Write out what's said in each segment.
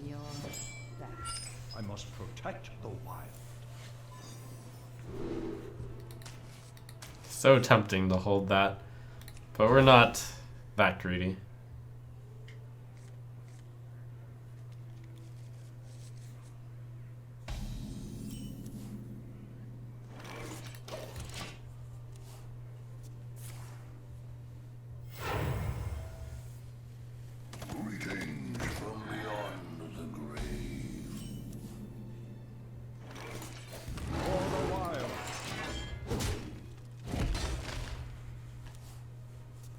You're back. I must protect the wild. So tempting to hold that, but we're not that greedy.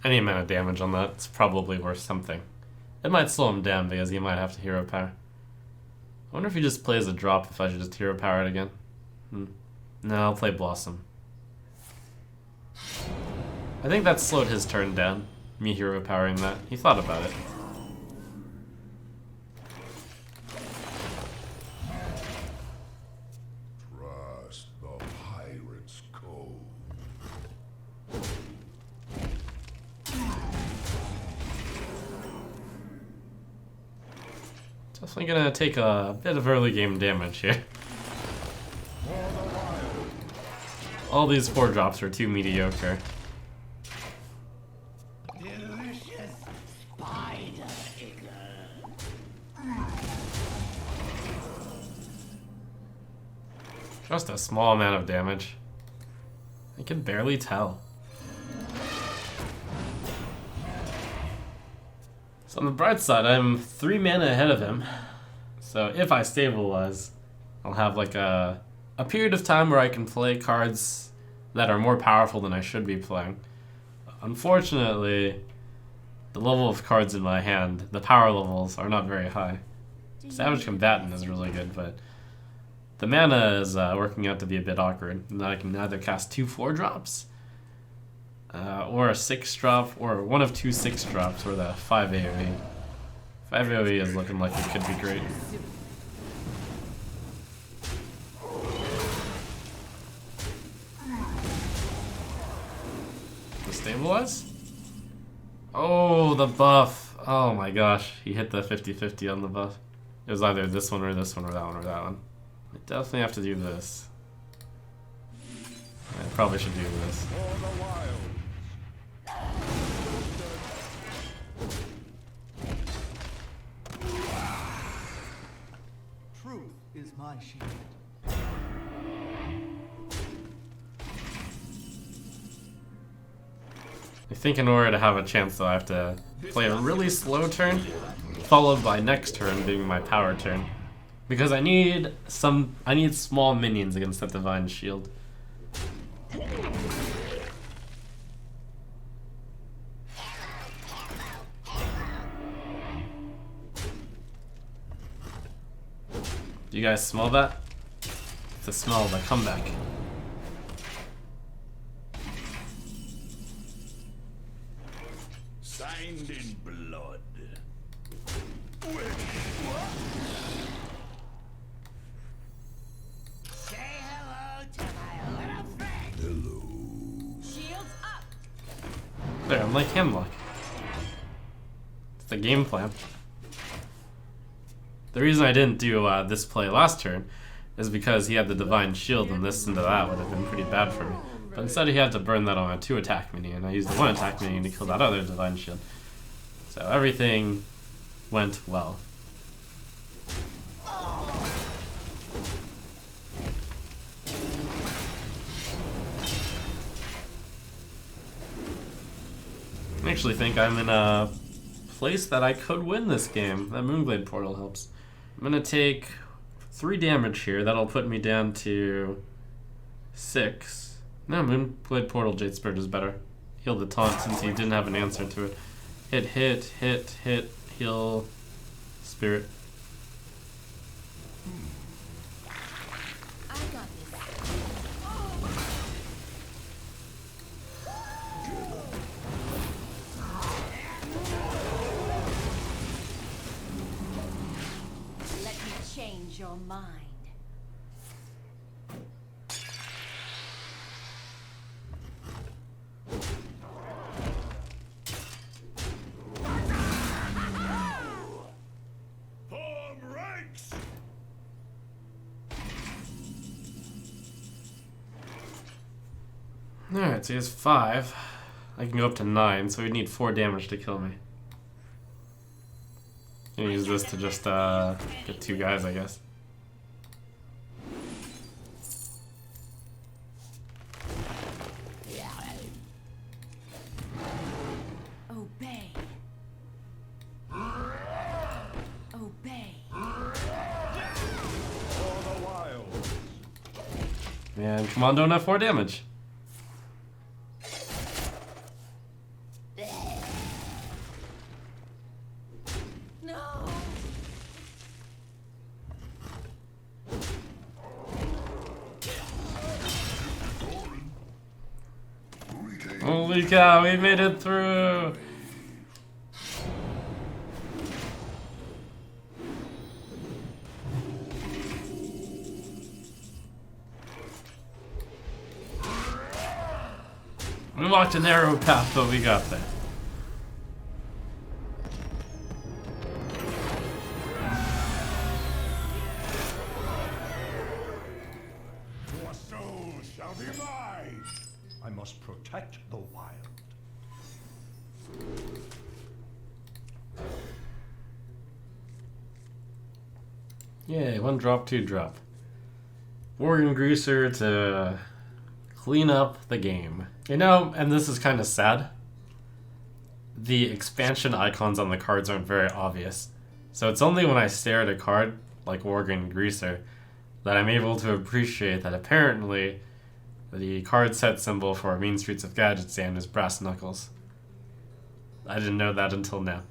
Any amount of damage on that, it's probably worth something. It might slow him down because he might have to hero power. I wonder if he just plays a drop, if I should just hero power it again. No, I'll play Blossom. I think that slowed his turn down, me hero powering that. He thought about it. Trust the pirate's code. Definitely gonna take a bit of early game damage here. All these 4-drops are too mediocre. Delicious spider Just a small amount of damage. I can barely tell. So on the bright side, I'm 3 mana ahead of him. So if I stabilize, I'll have like a period of time where I can play cards that are more powerful than I should be playing. Unfortunately, the level of cards in my hand, the power levels, are not very high. Savage Combatant is really good, but the mana is working out to be a bit awkward. And I can either cast 2 4-drops, or a 6-drop, or one of 2 6-drops, or the 5 AoE. 5 AoE is looking like it could be great. The stabilize? Oh, the buff. Oh my gosh, he hit the 50-50 on the buff. It was either this one or this one or that one or that one. I definitely have to do this. I probably should do this. Truth is my shield. I think in order to have a chance though, I have to play a really slow turn, followed by next turn being my power turn. Because I need small minions against that Divine Shield. Do you guys smell that? It's the smell of the comeback. Signed in blood. Say hello to my little friend. Hello. Shields up. There, I'm like Hemlock. It's the game plan. The reason I didn't do this play last turn is because he had the Divine Shield and this into that would have been pretty bad for me. But instead he had to burn that on a 2-attack minion, and I used the 1-attack minion to kill that other Divine Shield. So everything went well. I actually think I'm in a place that I could win this game. That Moonglade Portal helps. I'm gonna take 3 damage here. That'll put me down to 6. No, Moonglade Portal Jade Spirit is better. Heal the taunt since he didn't have an answer to it. Hit, hit, hit, hit, heal, Spirit. I got this. Let me change your mind. Form Alright, so he has 5. I can go up to 9, so we need 4 damage to kill me. I'm gonna use this to just get 2 guys, I guess. Obey. Obey. For the wild. And come on, don't have 4 damage. No. Holy cow, we made it through! We walked a narrow path, but we got there. Your soul shall be mine. I must protect the wild. Yay, 1 drop, 2 drop. Organ Greaser to clean up the game. You know, and this is kind of sad. The expansion icons on the cards aren't very obvious. So it's only when I stare at a card, like Organ Greaser, that I'm able to appreciate that apparently the card set symbol for Mean Streets of Gadgetzan is brass knuckles. I didn't know that until now.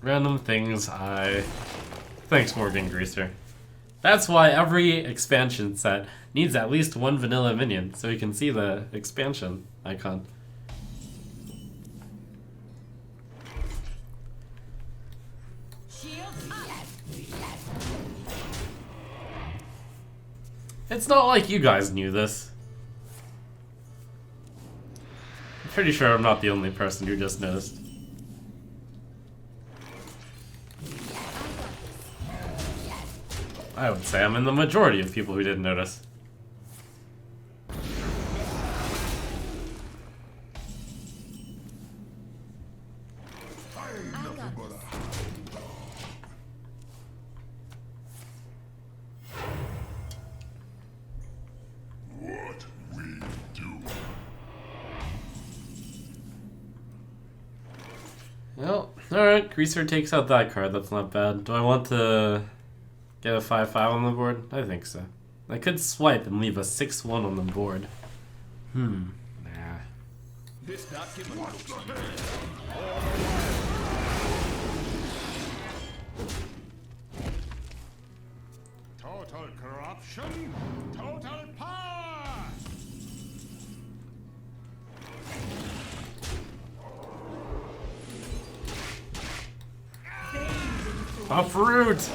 Random things Thanks, Morgan Greaser. That's why every expansion set needs at least 1 vanilla minion, so you can see the expansion icon. Shield up. It's not like you guys knew this. I'm pretty sure I'm not the only person who just noticed. I would say I'm in the majority of people who didn't notice. I ain't nothing but a hound dog. What we do. Well, alright, Greaser takes out that card, that's not bad. Do I want to get a 5-5 on the board? I think so. I could swipe and leave a 6-1 on the board. Nah. This document looks Total corruption, total power. A fruit!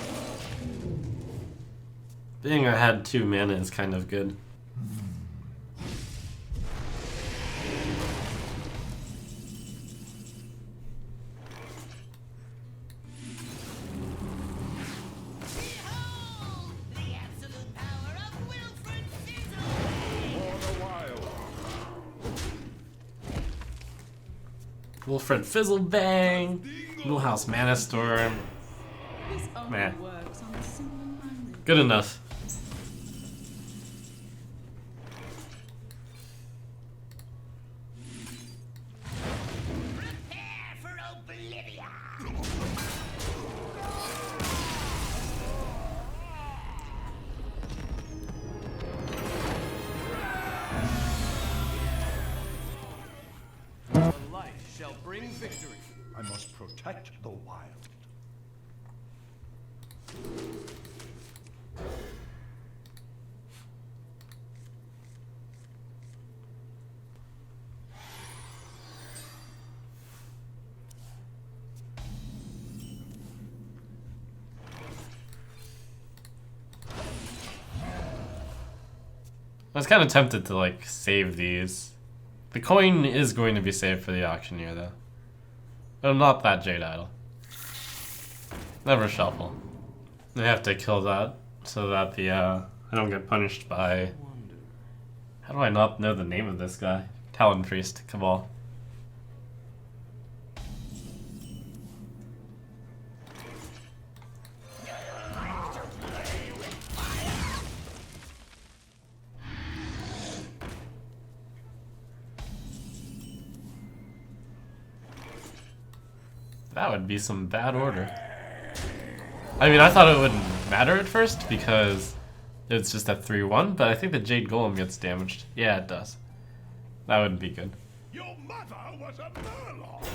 Being I had 2 mana is kind of good. Behold the absolute power of Wilfred Fizzle. For the wild. Wilfred Fizzlebang! Millhouse Mana Storm. This only Meh. works on a single-minded. Good enough. Prepare for oblivion. Your light shall bring victory. I must protect the wild. I was kind of tempted to, like, save these. The coin is going to be saved for the auctioneer, though. But I'm not that Jade idle. Never shuffle. I have to kill that so that the I don't get punished by. How do I not know the name of this guy? Talon Priest, Cabal. That would be some bad order. I mean, I thought it wouldn't matter at first because it's just at 3-1, but I think the Jade Golem gets damaged. Yeah, it does. That wouldn't be good. Your mother was a murloc.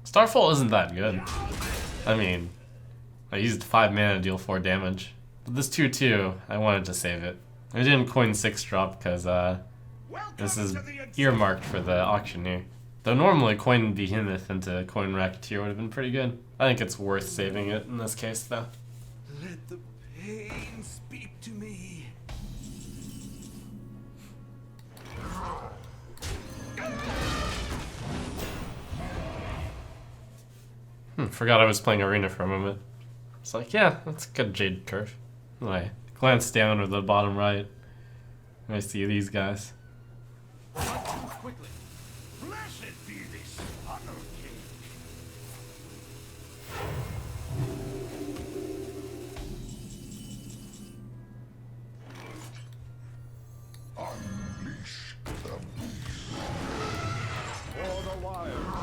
Starfall isn't that good. I mean, I used 5 mana to deal 4 damage. But this 2-2, I wanted to save it. I didn't coin 6 drop because this is earmarked for the auctioneer. Though normally coin Behemoth into coin Racketeer would have been pretty good. I think it's worth saving it in this case though. Let the pain speak to me. Forgot I was playing Arena for a moment. It's like, yeah, that's a good Jade curve. I glance down to the bottom right. And I see these guys. Quickly. Blessed be this honor king. Unleash the beast. For the wild.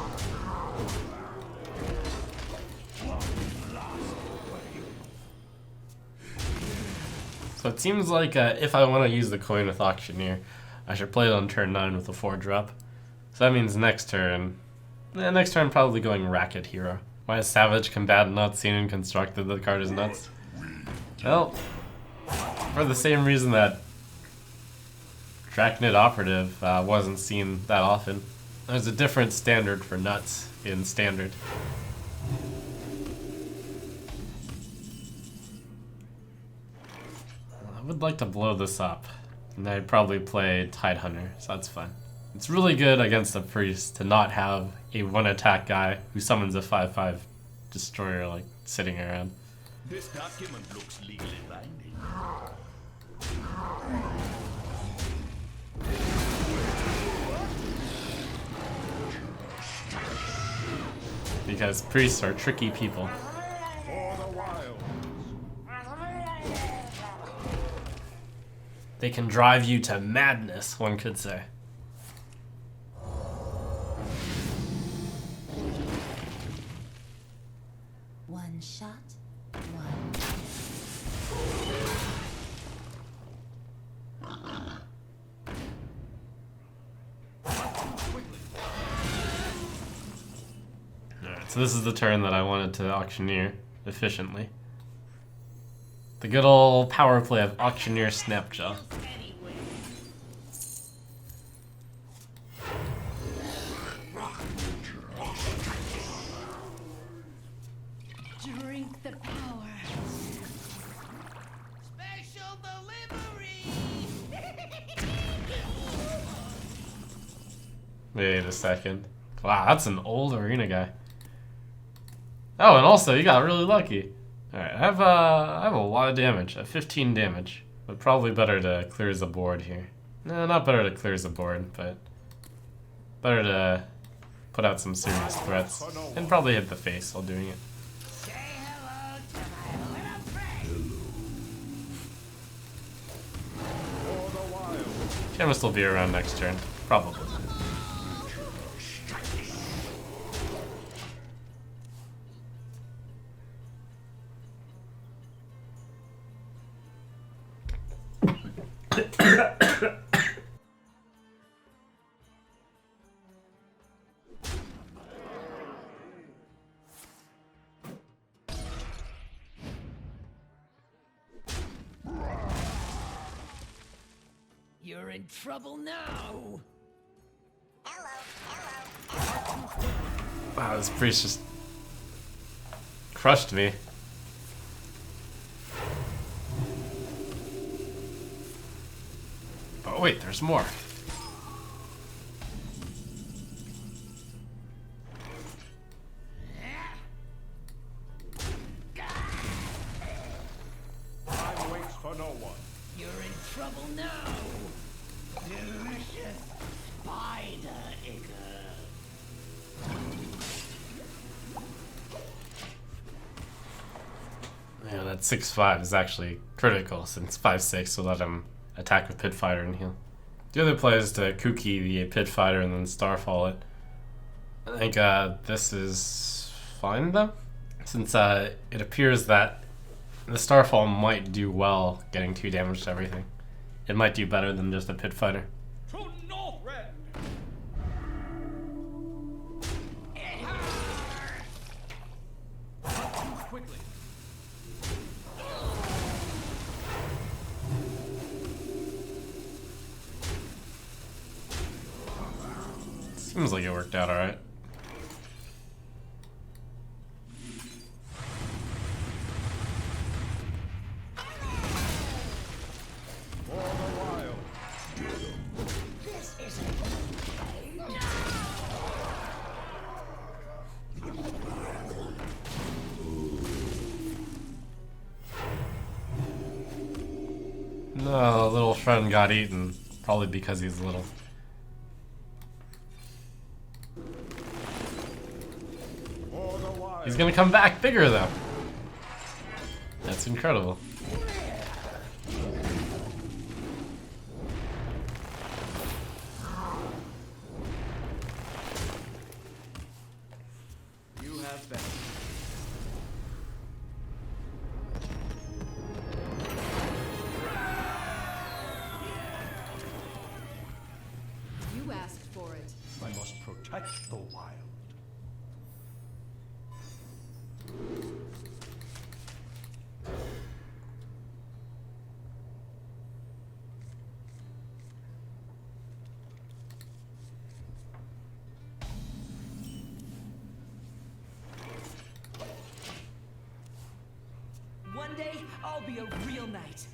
So it seems like if I want to use the coin with Auctioneer, I should play it on turn 9 with a 4-drop. So that means next turn probably going Racket Hero. Why is Savage Combatant not seen and constructed? The card is nuts. Well, for the same reason that Drachnid Operative wasn't seen that often. There's a different standard for nuts in Standard. I would like to blow this up, and I'd probably play Tidehunter, so that's fine. It's really good against a priest to not have a 1-attack guy who summons a 5/5 destroyer like sitting around. This document looks legally binding. Because priests are tricky people. For the wild. They can drive you to madness, one could say. One shot, one. Alright, so this is the turn that I wanted to auctioneer efficiently. The good old power play of Auctioneer Snapjaw. Drink the power. Special delivery. Wait a second. Wow, that's an old arena guy. Oh, and also, you got really lucky. Alright, I have a lot of damage. 15 damage. But probably better to clear the board here. No, not better to clear the board, but better to put out some serious threats. And probably hit the face while doing it. Say hello to my little friend. For the wild. Chemist will be around next turn. Probably. You're in trouble now. Wow, this priest just crushed me. Oh wait, there's more. no one. You're in trouble now. Delicious spider egger. Yeah, that 6/5 is actually critical since 5/6 will let him attack with Pit Fighter and heal. The other play is to Kuki the Pit Fighter and then Starfall it. I think this is fine though, since it appears that the Starfall might do well getting 2 damage to everything. It might do better than just a Pit Fighter. To Northrend! Quickly. Seems like it worked out alright. For the wild. This isn't No, little friend got eaten. Probably because he's little. For the wild. He's gonna come back bigger though. That's incredible. You have been. You asked for it. I must protect the wild. One day, I'll be a real knight.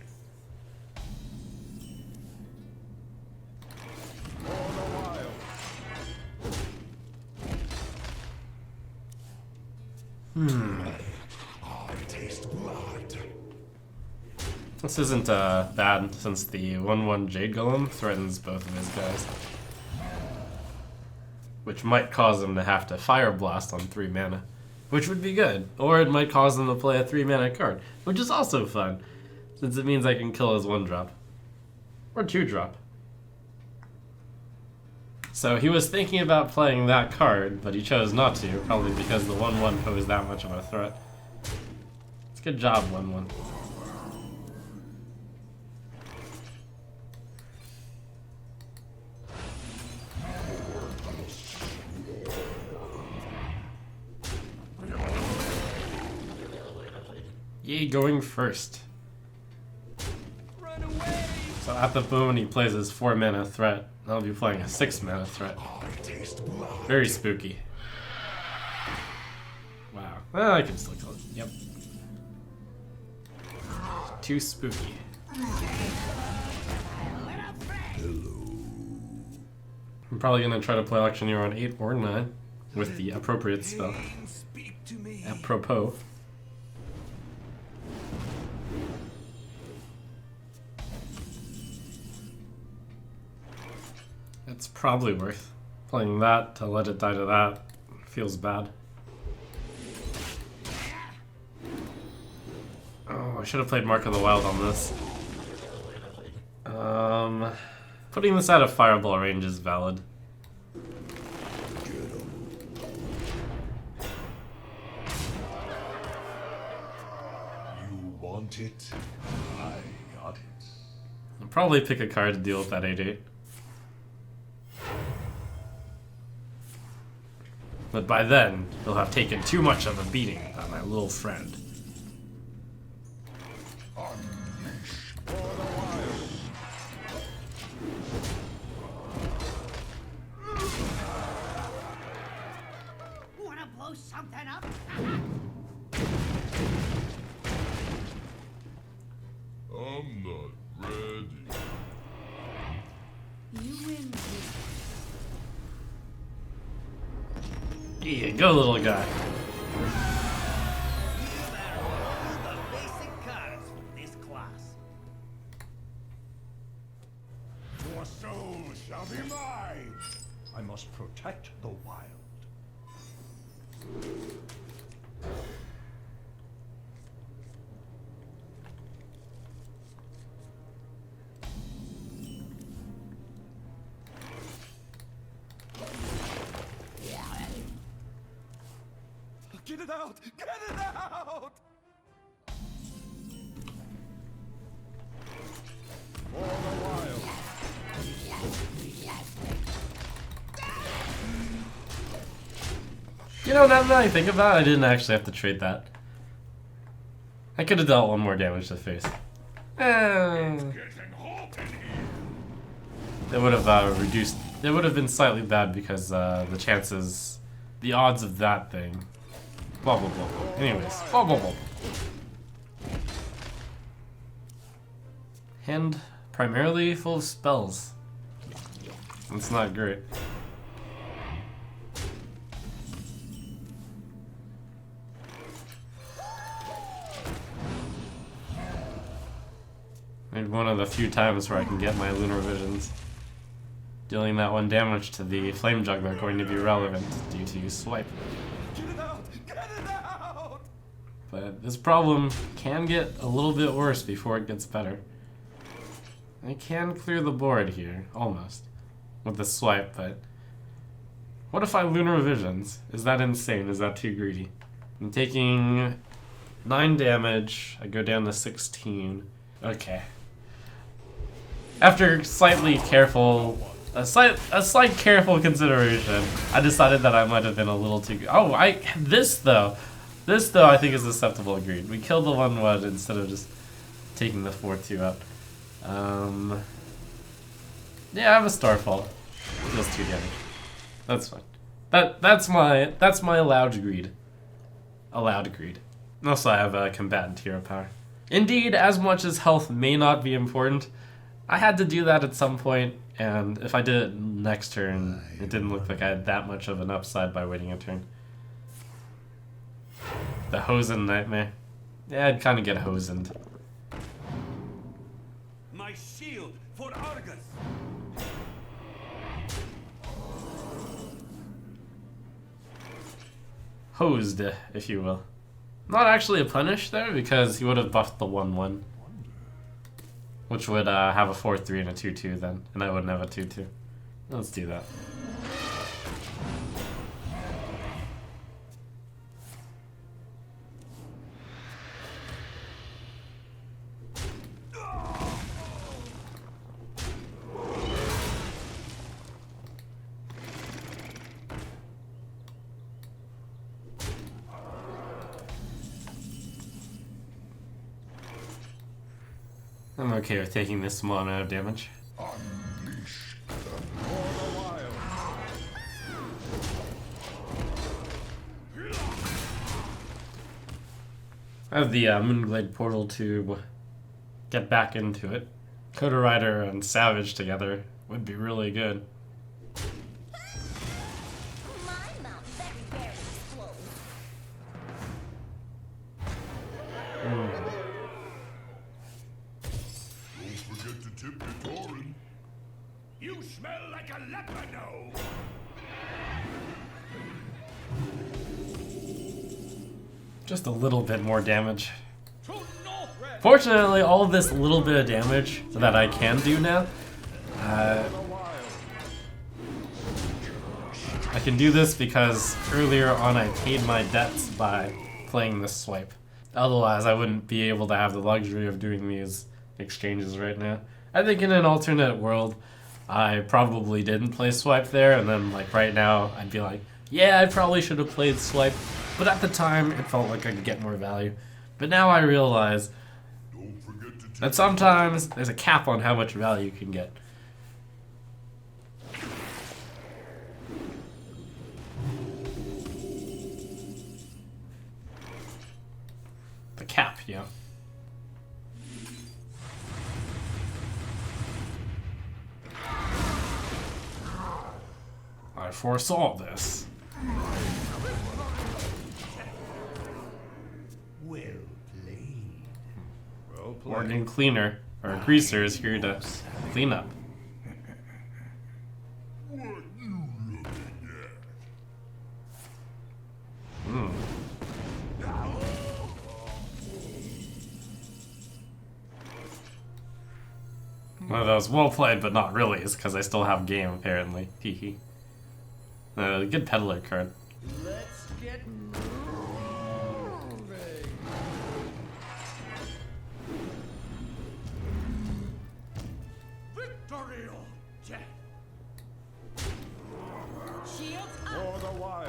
For the wild. I taste blood. This isn't bad since the 1/1 Jade Golem threatens both of his guys. Which might cause him to have to Fire Blast on 3 mana. Which would be good. Or it might cause him to play a 3 mana card. Which is also fun. Since it means I can kill his 1-drop. Or 2-drop. So he was thinking about playing that card, but he chose not to. Probably because the 1/1 posed that much of a threat. It's a good job, 1/1. Yay, going first. Run away! So at the moment he plays his 4 mana threat, I'll be playing a 6 mana threat. I taste blood. Very spooky. Wow. Well, I can still kill it. Yep. Too spooky. I'm probably gonna try to play Auctioneer on 8 or 9 with the appropriate spell. Pain, speak to me. Apropos. It's probably worth playing that to let it die to that. Feels bad. Oh, I should have played Mark of the Wild on this. Putting this out of Fireball range is valid. You want it? I got it. I'll probably pick a card to deal with that 8/8. But by then, he'll have taken too much of a beating by my little friend. Unleash for the wild. Wanna blow something up? I'm not ready. You win this Yeah, go little guy. The basic cards from this class. soul shall be mine. I must protect the wild. Get it out! Get it out! For the wild. You know, now that I think about it, I didn't actually have to trade that. I could have dealt one more damage to the face. Getting hot in here. It would have reduced. It would have been slightly bad because the chances, the odds of that thing. Blah blah blah. Blah. Anyways, blah blah blah. Hand primarily full of spells. That's not great. Maybe one of the few times where I can get my lunar visions. Dealing that one damage to the flame juggler going to be relevant due to swipe. Get it out! Get it out! But this problem can get a little bit worse before it gets better. I can clear the board here, almost, with the swipe, but what if I lunar visions? Is that insane? Is that too greedy? I'm taking 9 damage. I go down to 16. Okay. After slightly careful, a slight careful consideration, I decided that I might have been a little too. Oh, this though I think is acceptable greed. We killed the 1/1 instead of just taking the 4/2 out. Yeah, I have a Starfall. It deals 2 damage. That's fine. That's my allowed greed. Allowed greed. Also, I have a combatant hero power. Indeed, as much as health may not be important, I had to do that at some point, and if I did it next turn, it didn't look like I had that much of an upside by waiting a turn. The Hosen Nightmare. Yeah, I'd kind of get hosened. My shield for Argus! Hosed, if you will. Not actually a punish there, because he would have buffed the 1/1. Which would have a 4/3 and a 2/2 then, and I wouldn't have a 2/2. Let's do that. I'm okay with taking this small amount of damage. Unleash them for the wild. I have the Moonglade portal to get back into it. Coda Rider and Savage together would be really good. My mouth very explode. Don't forget to tip your Torin. You smell like a leopard! Just a little bit more damage. Fortunately, all of this little bit of damage that I can do now, I can do this because earlier on I paid my debts by playing this swipe. Otherwise, I wouldn't be able to have the luxury of doing these exchanges right now. I think in an alternate world, I probably didn't play swipe there, and then like right now, I'd be like, yeah, I probably should have played swipe. But at the time, it felt like I could get more value. But now I realize Don't forget to tip that sometimes there's a cap on how much value you can get. The cap, yeah. I foresaw this. Well played. well played. Organ cleaner, or greaser, is here to clean up. One of those well played but not really is because I still have game apparently. Hehe. Good peddler card. Let's get moving. Victory or death Shields for up. the wild.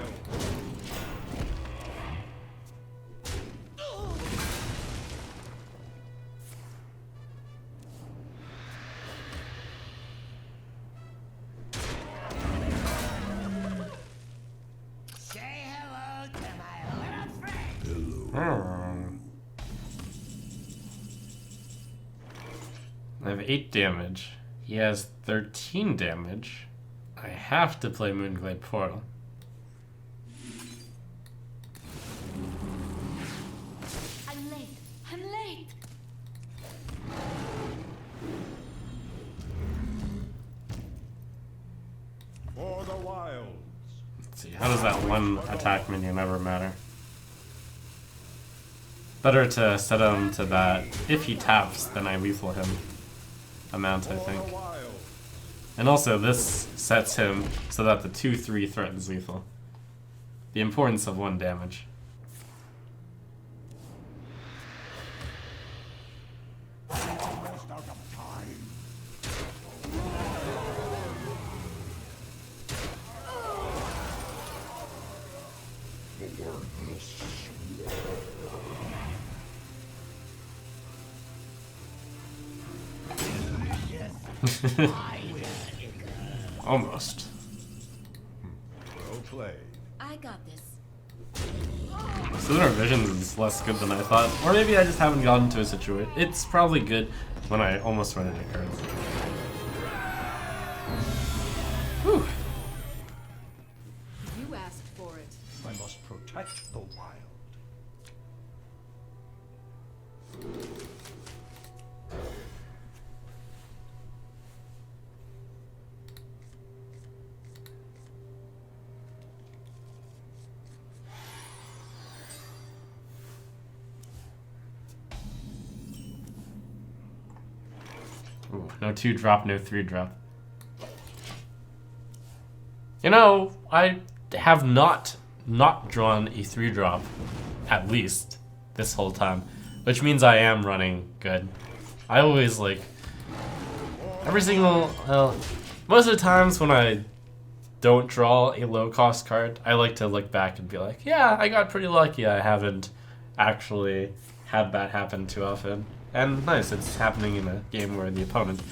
Say hello to my little friend. I have 8 damage. He has 13 damage. I have to play Moonglade Portal. I'm late. I'm late. For the wilds. Let's see, how does that one attack minion ever matter? Better to set him to that. If he taps, then I lethal him amount, I think. For the wilds. And also, this sets him so that the 2/3 threatens lethal. The importance of 1 damage. Almost out of time. Almost. Well played. I got this. Sooner Visions is less good than I thought. Or maybe I just haven't gotten to a situation. It's probably good when I almost run into cards. Whew. You asked for it. I must protect the wild. Ooh, no 2-drop, no 3-drop. You know, I have not drawn a 3-drop, at least, this whole time. Which means I am running good. I always, like, every single, most of the times when I don't draw a low-cost card, I like to look back and be like, yeah, I got pretty lucky. I haven't actually had that happen too often. And nice, it's happening in a game where the opponent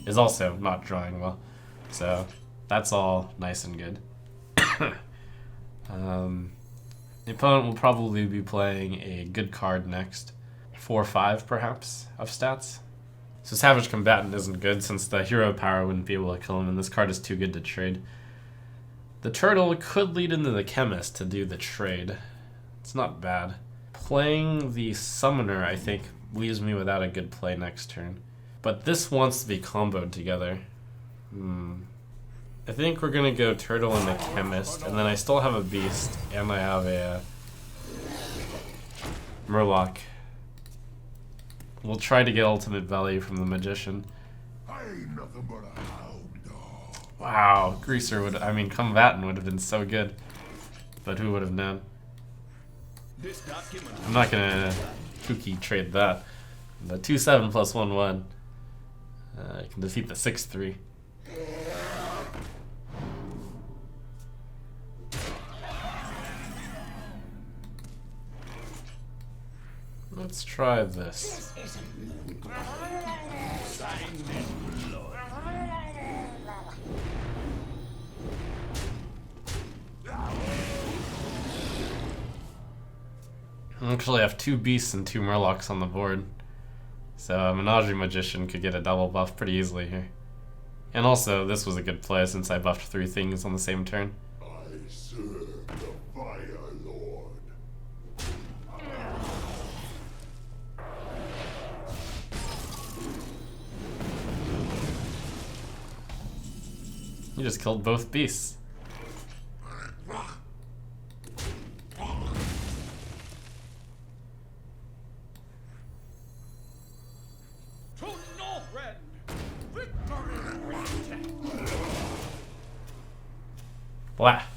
is also not drawing well. So, that's all nice and good. The opponent will probably be playing a good card next. 4-5, perhaps, of stats. So Savage Combatant isn't good since the hero power wouldn't be able to kill him, and this card is too good to trade. The Turtle could lead into the Chemist to do the trade. It's not bad. Playing the Summoner, I think, leaves me without a good play next turn. But this wants to be comboed together. I think we're gonna go Turtle and the Chemist, and then I still have a Beast, and I have a Murloc. We'll try to get ultimate value from the Magician. I'm nothing but a hound dog. Wow, Greaser Combatant would have been so good. But who would have known? This document. I'm not gonna kooky trade that. The 2/7 plus 1/1. I can defeat the 6/3. Let's try this. I actually have 2 Beasts and 2 Murlocs on the board. So a Menagerie Magician could get a double buff pretty easily here. And also, this was a good play since I buffed 3 things on the same turn. I serve the Fire Lord. You just killed both beasts. To Northrend! Laugh.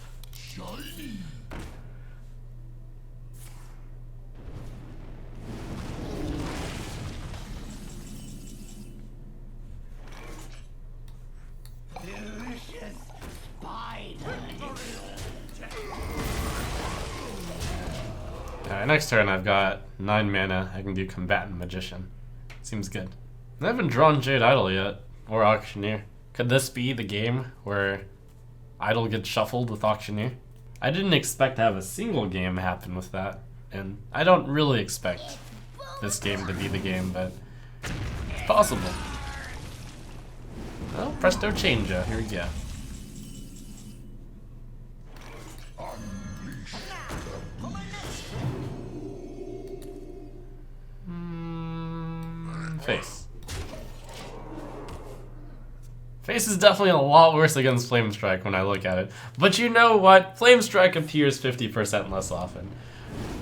Delicious spider. Alright, next turn I've got 9 mana. I can do Combatant Magician. Seems good. I haven't drawn Jade Idol yet, or Auctioneer. Could this be the game where Idol gets shuffled with Auctioneer? I didn't expect to have a single game happen with that, and I don't really expect this game to be the game, but it's possible. Well, presto changea, here we go. Face. Face is definitely a lot worse against Flame Strike when I look at it. But you know what? Flame Strike appears 50% less often.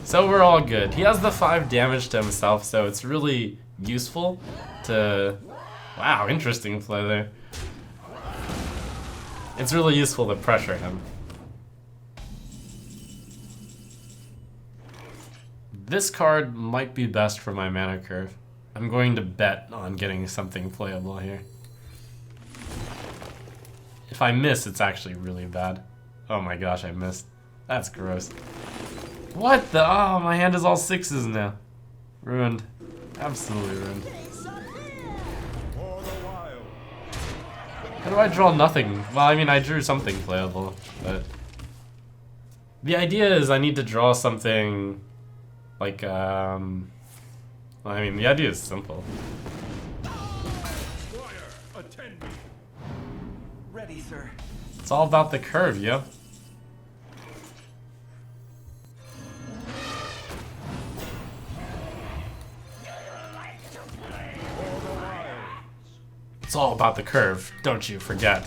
So we're all good. He has the 5 damage to himself, so it's really useful to... Wow, interesting play there. It's really useful to pressure him. This card might be best for my mana curve. I'm going to bet on getting something playable here. If I miss, it's actually really bad. Oh my gosh, I missed. That's gross. What the? Oh, my hand is all 6s now. Ruined. Absolutely ruined. How do I draw nothing? Well, I mean, I drew something playable, but... The idea is I need to draw something... Like, I mean, the idea is simple. Attend me. Ready, sir. It's all about the curve, yo. It's all about the curve, don't you forget.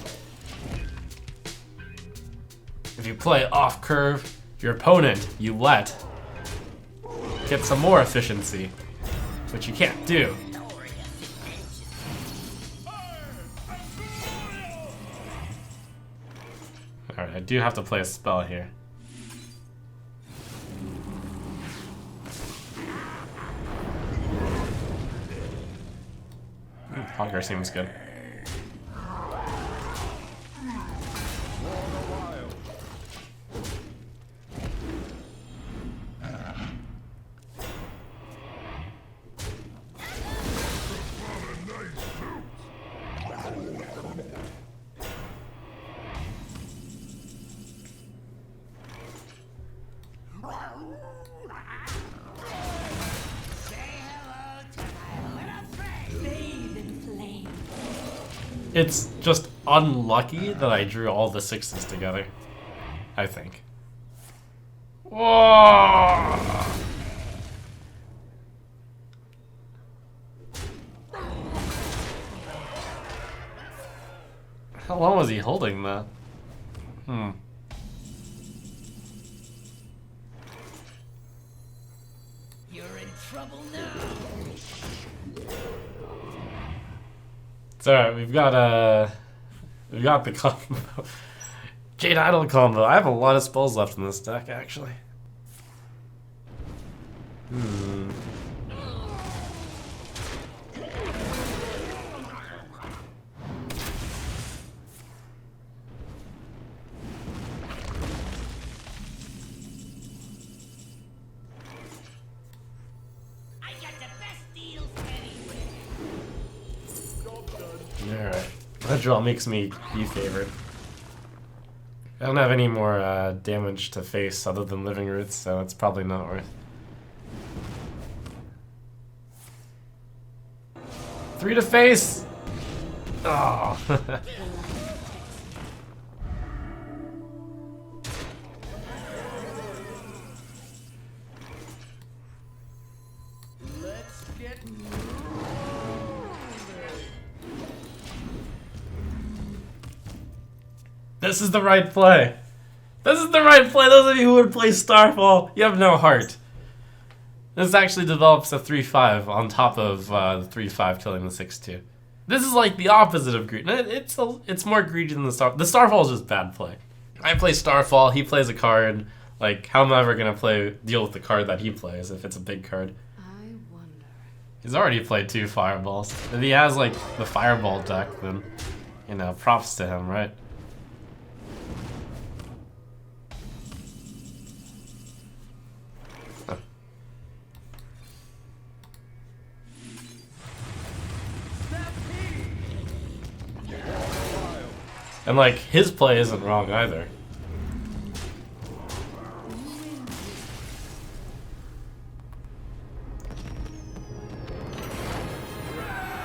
If you play off curve, your opponent, you let, get some more efficiency, which you can't do. Alright, I do have to play a spell here. Hogger seems good. It's just unlucky that I drew all the 6s together, I think. Whoa! How long was he holding that? You're in trouble now. It's alright, we've got the combo. Jade Idol combo. I have a lot of spells left in this deck, actually. I got the best deals anywhere. Alright. That draw makes me be favored. I don't have any more damage to face other than Living Roots, so it's probably not worth. 3 to face! Oh. Let's get This is the right play. This is the right play. Those of you who would play Starfall, you have no heart. This actually develops a 3-5 on top of the 3-5 killing the 6-2. This is like the opposite of greed. It's more greedy than the Starfall is just bad play. I play Starfall, he plays a card. Like, how am I ever gonna deal with the card that he plays if it's a big card? I wonder. He's already played 2 fireballs. If he has like the fireball deck, then you know, props to him, right? And like, his play isn't wrong either.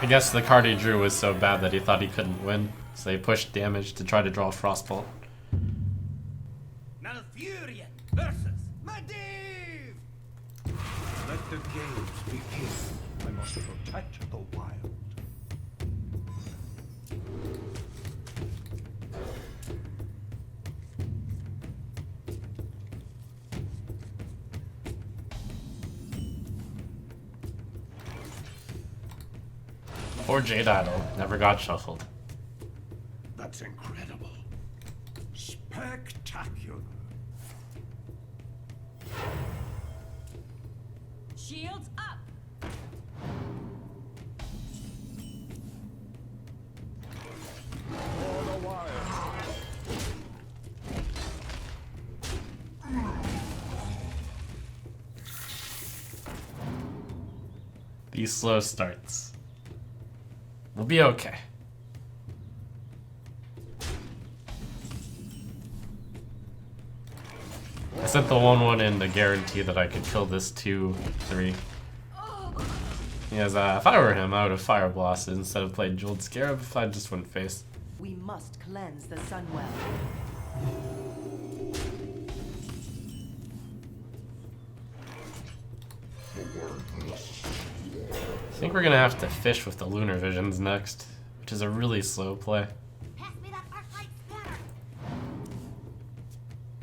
I guess the card he drew was so bad that he thought he couldn't win, so he pushed damage to try to draw Frostbolt. Malfurion versus Medivh! Let the games begin. I must protect the wild. Poor Jade Idol never got shuffled. That's incredible. Spectacular. Shields up. For the wild. These slow starts. We'll be okay. I sent the 1/1 in to guarantee that I could kill this 2/3. Because if I were him, I would have Fire Blasted instead of played Jeweled Scarab if I just wouldn't face. We must cleanse the Sunwell. I think we're gonna have to fish with the Lunar Visions next, which is a really slow play. Pass me that Arclight scatter!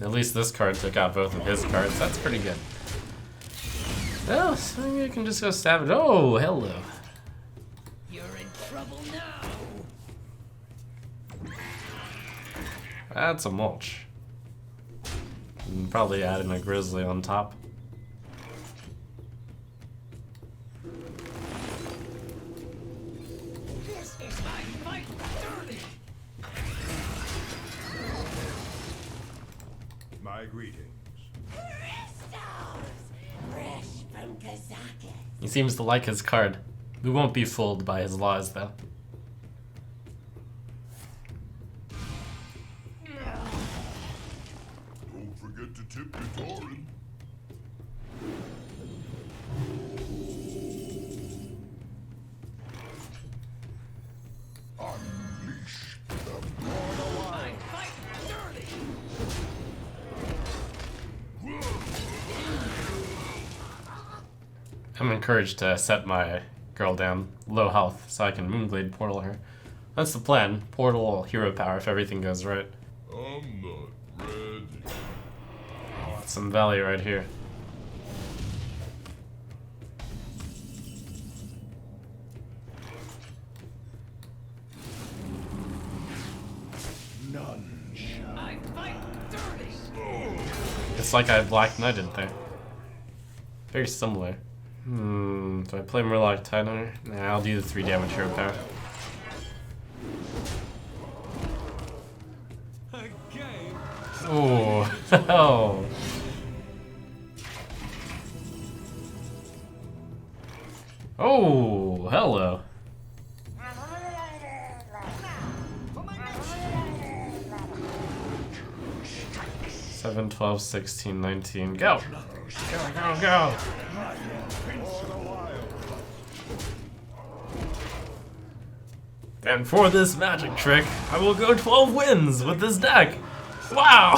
At least this card took out both of his cards. That's pretty good. Oh, so maybe I can just go Savage. Oh, hello. You're in trouble now! That's a mulch. And probably add in a Grizzly on top. This is my fight dirty! My greetings. Crystals! Fresh from Kazakhstan! He seems to like his card. We won't be fooled by his lies, though. Don't forget to tip your Torin. Unleash the I fight dirty! I'm encouraged to set my girl down low health so I can Moonblade Portal her. That's the plan. Portal hero power if everything goes right. I'm not ready. Some value right here. None shall. I fight dirty! It's like I Black Knighted there. Very similar. Do I play Murloc Titanite? Nah, I'll do the 3 damage hero power. Again. Ooh. Oh. Oh, hello. 7, 12, 16, 19. Go! Go, go, go! And for this magic trick, I will go 12 wins with this deck! Wow!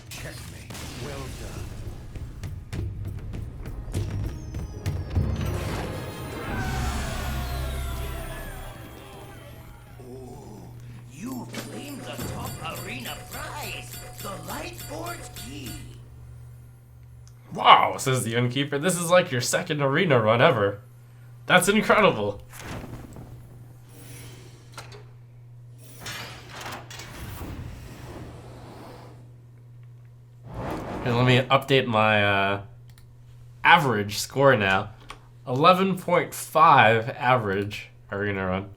Checkmate. Well done. You claimed the top arena prize! The Lightboard's key! Wow, says the Innkeeper. This is like your second arena run ever. That's incredible. Okay, let me update my average score now. 11.5 average arena run.